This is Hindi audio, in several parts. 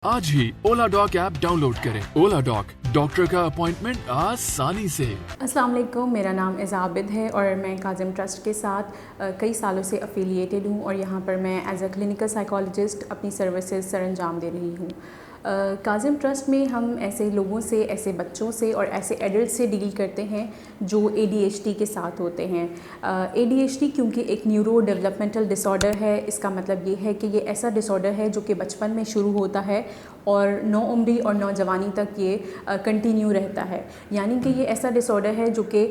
आज ही ओला डॉक ऐप डाउनलोड करें। ओला डॉक, डॉक्टर का अपॉइंटमेंट आसानी से। अस्सलाम वालेकुम, मेरा नाम इज़ाबिद है और मैं काज़िम ट्रस्ट के साथ कई सालों से अफिलिएटेड हूँ और यहाँ पर मैं एज अ क्लिनिकल साइकोलॉजिस्ट अपनी सर्विसेज सरअंजाम दे रही हूँ। काज़िम ट्रस्ट में हम ऐसे लोगों से, ऐसे बच्चों से और ऐसे एडल्ट से डील करते हैं जो ADHD के साथ होते हैं। ADHD क्योंकि एक न्यूरो डेवलपमेंटल डिसऑर्डर है, इसका मतलब ये है कि ये ऐसा डिसऑर्डर है जो कि बचपन में शुरू होता है और नौउम्री और नौजवानी तक ये कंटिन्यू रहता है। यानी कि ये ऐसा डिसऑर्डर है जो कि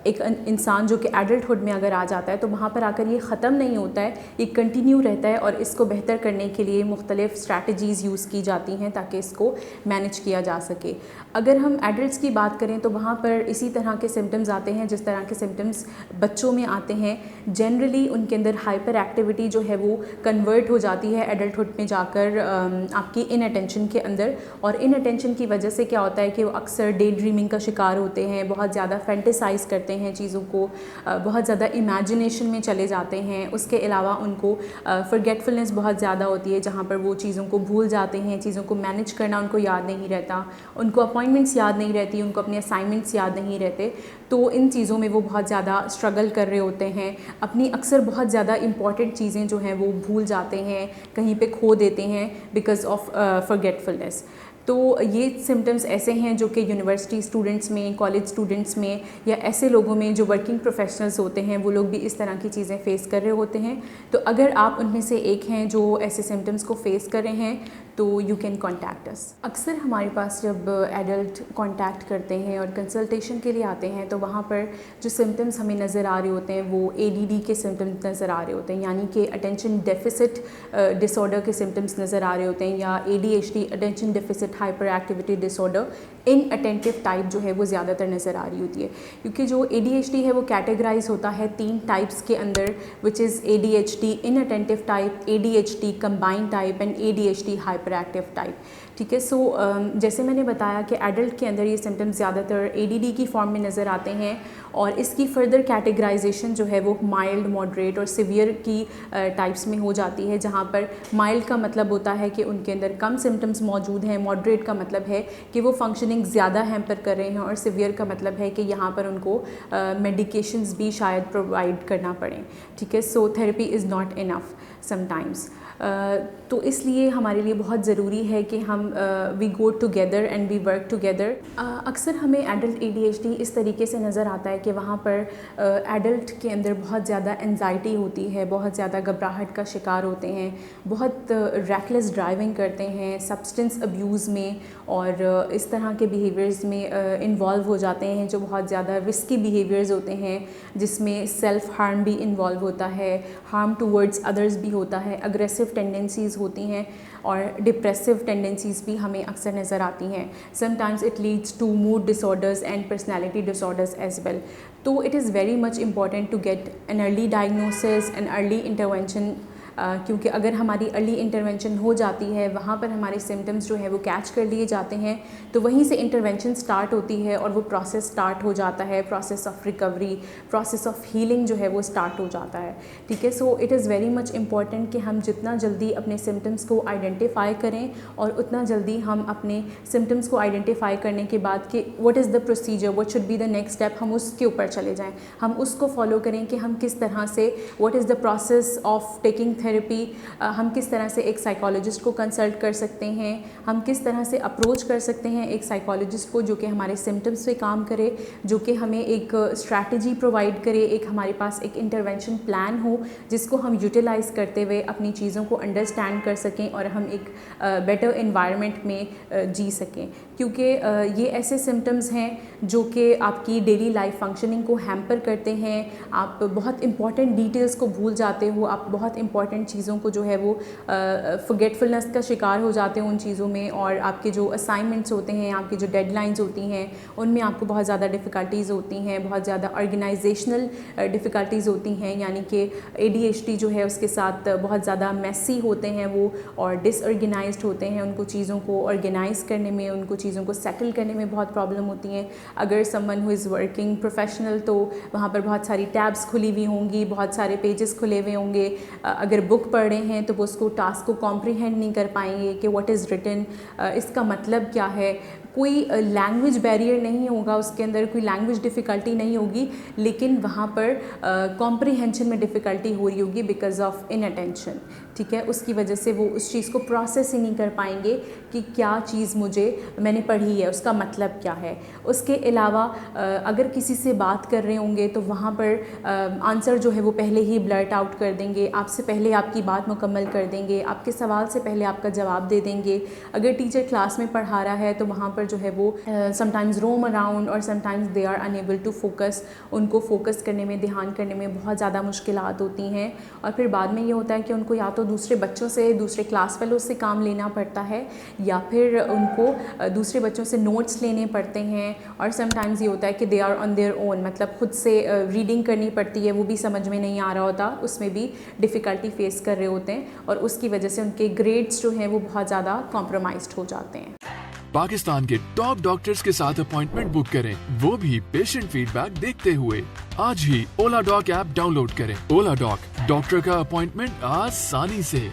एक इंसान जो कि एडल्टहुड में अगर आ जाता है तो वहाँ पर आकर ये ख़त्म नहीं होता है, ये कंटिन्यू रहता है और इसको बेहतर करने के लिए मुख्तलिफ़ स्ट्रैटेजीज़ यूज़ की जाती हैं ताकि इसको मैनेज किया जा सके। अगर हम एडल्ट्स की बात करें तो वहाँ पर इसी तरह के सिम्टम्स आते हैं जिस तरह के सिम्टम्स बच्चों में आते हैं। जनरली उनके अंदर हाइपर एक्टिविटी जो है वो कन्वर्ट हो जाती है एडल्टहुड में जाकर आपकी इनअटेंशन के अंदर, और इनअटेंशन की वजह से क्या होता है कि वो अक्सर डे ड्रीमिंग का शिकार होते हैं, बहुत ज़्यादा फैंटेसाइज करते हैं चीज़ों को, बहुत ज़्यादा इमेजिनेशन में चले जाते हैं। उसके अलावा उनको फॉरगेटफुलनेस बहुत ज़्यादा होती है जहाँ पर वो चीज़ों को भूल जाते हैं, चीज़ों को मैनेज करना उनको याद नहीं रहता, उनको अपॉइंटमेंट्स याद नहीं रहती, उनको अपने असाइनमेंट्स याद नहीं रहते। तो इन चीज़ों में वो बहुत ज़्यादा स्ट्रगल कर रहे होते हैं। अपनी अक्सर बहुत ज़्यादा इंपॉर्टेंट चीज़ें जो हैं वो भूल जाते हैं, कहीं पे खो देते हैं बिकॉज़ ऑफ फॉरगेटफुलनेस। तो ये सिम्टम्स ऐसे हैं जो कि यूनिवर्सिटी स्टूडेंट्स में, कॉलेज स्टूडेंट्स में या ऐसे लोगों में जो वर्किंग प्रोफेशनल्स होते हैं वो लोग भी इस तरह की चीज़ें फ़ेस कर रहे होते हैं। तो अगर आप उनमें से एक हैं जो ऐसे सिम्टम्स को फ़ेस कर रहे हैं तो यू कैन कॉन्टैक्ट अस। अक्सर हमारे पास जब एडल्ट कॉन्टैक्ट करते हैं और कंसल्टेशन के लिए आते हैं तो वहाँ पर जो सिम्टम्स हमें नज़र आ रहे होते हैं वो ADD के सिम्टम्स नज़र आ रहे होते हैं, यानी कि अटेंशन डेफिसिट डिसऑर्डर के सिम्टम्स नज़र आ रहे होते हैं, या ADHD attention deficit hyper activity disorder in attentive type जो है वो ज़्यादातर नज़र आ रही होती है। क्योंकि जो ADHD है वो कैटेगराइज होता है 3 टाइप्स के अंदर, which is ADHD in attentive type, ADHD combined type and ADHD hyper active type. ठीक है, सो जैसे मैंने बताया कि एडल्ट के अंदर ये सिम्टम्स ज़्यादातर ADD की फॉर्म में नज़र आते हैं और इसकी फर्दर कैटेगराइजेशन जो है वो माइल्ड, मॉडरेट और सिवियर की टाइप्स में हो जाती है, जहाँ पर माइल्ड का मतलब होता है कि उनके अंदर कम सिम्टम्स मौजूद हैं, मॉडरेट का मतलब है कि वो फंक्शनिंग ज़्यादा हैम्पर कर रहे हैं और सिवियर का मतलब है कि यहाँ पर उनको मेडिकेशंस भी शायद प्रोवाइड करना पड़े। ठीक है, so therapy is not enough sometimes. तो इसलिए हमारे लिए बहुत ज़रूरी है कि हम we go together and we work together. अक्सर हमें एडल्ट ADHD इस तरीके से नज़र आता है कि वहाँ पर एडल्ट के अंदर बहुत ज़्यादा एंजाइटी होती है, बहुत ज़्यादा घबराहट का शिकार होते हैं, बहुत रैकलेस ड्राइविंग करते हैं, सब्सटेंस अब्यूज़ में और इस तरह के बिहेवियर्स में इन्वॉल्व हो जाते हैं जो बहुत ज़्यादा रिस्की बिहेवियर्स होते हैं, जिसमें सेल्फ़ हार्म भी इन्वॉल्व होता है, हार्म टूवर्ड्स अदर्स भी होता है, अग्रेसिव टेंडेंसीज़ होती हैं और डिप्रेसिव टेंडेंसीज़ भी हमें अक्सर नज़र आती हैं। Sometimes it leads to mood disorders and personality disorders as well. तो it is very much important to get an early diagnosis and early intervention, क्योंकि अगर हमारी अर्ली इंटरवेंशन हो जाती है, वहाँ पर हमारे सिम्टम्स जो है वो कैच कर लिए जाते हैं, तो वहीं से इंटरवेंशन स्टार्ट होती है और वो प्रोसेस स्टार्ट हो जाता है, process of recovery, process of healing जो है वो स्टार्ट हो जाता है। ठीक है, so it is very much important कि हम जितना जल्दी अपने सिम्टम्स को आइडेंटिफाई करें और उतना जल्दी हम अपने सिम्टम्स को आइडेंटिफाई करने के बाद कि what is the procedure, what should be the next step, हम उसके ऊपर चले जाएँ, हम उसको फॉलो करें कि हम किस तरह से, what is the process of taking therapy, हम किस तरह से एक साइकोलॉजिस्ट को कंसल्ट कर सकते हैं, हम किस तरह से अप्रोच कर सकते हैं एक साइकोलॉजिस्ट को जो कि हमारे सिम्टम्स पे काम करे, जो कि हमें एक स्ट्रैटेजी प्रोवाइड करे, एक हमारे पास एक इंटरवेंशन प्लान हो जिसको हम यूटिलाइज़ करते हुए अपनी चीज़ों को अंडरस्टैंड कर सकें और हम एक बेटर एनवायरनमेंट में जी सकें। क्योंकि ये ऐसे सिम्टम्स हैं जो कि आपकी डेली लाइफ फंक्शनिंग को हैम्पर करते हैं, आप बहुत इंपॉर्टेंट डिटेल्स को भूल जाते हो, आप बहुत इंपॉर्टेंट चीज़ों को जो है वो फॉरगेटफुलनेस का शिकार हो जाते हैं उन चीज़ों में, और आपके जो असाइनमेंट्स होते हैं, आपकी जो डेडलाइंस होती हैं, उनमें आपको बहुत ज़्यादा डिफ़िकल्टीज़ होती हैं, बहुत ज़्यादा ऑर्गेनाइजेशनल डिफ़िकल्टीज़ होती हैं, यानी कि ADHD जो है उसके साथ बहुत ज़्यादा मेसी होते हैं वो और डिसऑर्गेनाइज्ड होते हैं, उनको चीज़ों को ऑर्गेनाइज़ करने में, उनको चीज़ों को सेटल करने में बहुत प्रॉब्लम होती हैं। अगर someone who is working professional तो वहाँ पर बहुत सारी टैब्स खुली हुई होंगी, बहुत सारे पेजेस खुले हुए होंगे, अगर अगर बुक पढ़ रहे हैं तो वो उसको टास्क को कॉम्प्रिहेंड नहीं कर पाएंगे कि व्हाट इज़ रिटन, इसका मतलब क्या है। कोई लैंग्वेज बैरियर नहीं होगा उसके अंदर, कोई लैंग्वेज डिफ़िकल्टी नहीं होगी, लेकिन वहाँ पर कॉम्प्रिहेंशन में डिफ़िकल्टी हो रही होगी बिकॉज ऑफ इनअटेंशन। ठीक है, उसकी वजह से वो उस चीज़ को प्रोसेस ही नहीं कर पाएंगे कि क्या चीज़ मैंने पढ़ी है, उसका मतलब क्या है। उसके अलावा अगर किसी से बात कर रहे होंगे तो वहाँ पर आंसर जो है वो पहले ही ब्लर्ट आउट कर देंगे, आपसे पहले आपकी बात मुकम्मल कर देंगे, आपके सवाल से पहले आपका जवाब दे देंगे। अगर टीचर क्लास में पढ़ा रहा है तो वहाँ पर जो है वो समटाइम्स रोम अराउंड और sometimes they are unable to focus, उनको फोकस करने में, ध्यान करने में बहुत ज़्यादा मुश्किलात होती हैं। और फिर बाद में ये होता है कि उनको या तो दूसरे बच्चों से, दूसरे क्लास फेलो से काम लेना पड़ता है, या फिर उनको दूसरे बच्चों से नोट्स लेने पड़ते हैं। और समटाइम्स ये होता है कि they are on their own, मतलब खुद से रीडिंग करनी पड़ती है, वो भी समझ में नहीं आ रहा होता, उसमें भी डिफ़िकल्टी फेस कर रहे होते हैं, और उसकी वजह से उनके ग्रेड्स जो हैं वो बहुत ज़्यादा कॉम्प्रोमाइज़्ड हो जाते हैं। पाकिस्तान के टॉप डॉक्टर्स के साथ अपॉइंटमेंट बुक करें, वो भी पेशेंट फीडबैक देखते हुए। आज ही ओला डॉक ऐप डाउनलोड करें। ओला डॉक, डॉक्टर का अपॉइंटमेंट आसानी से।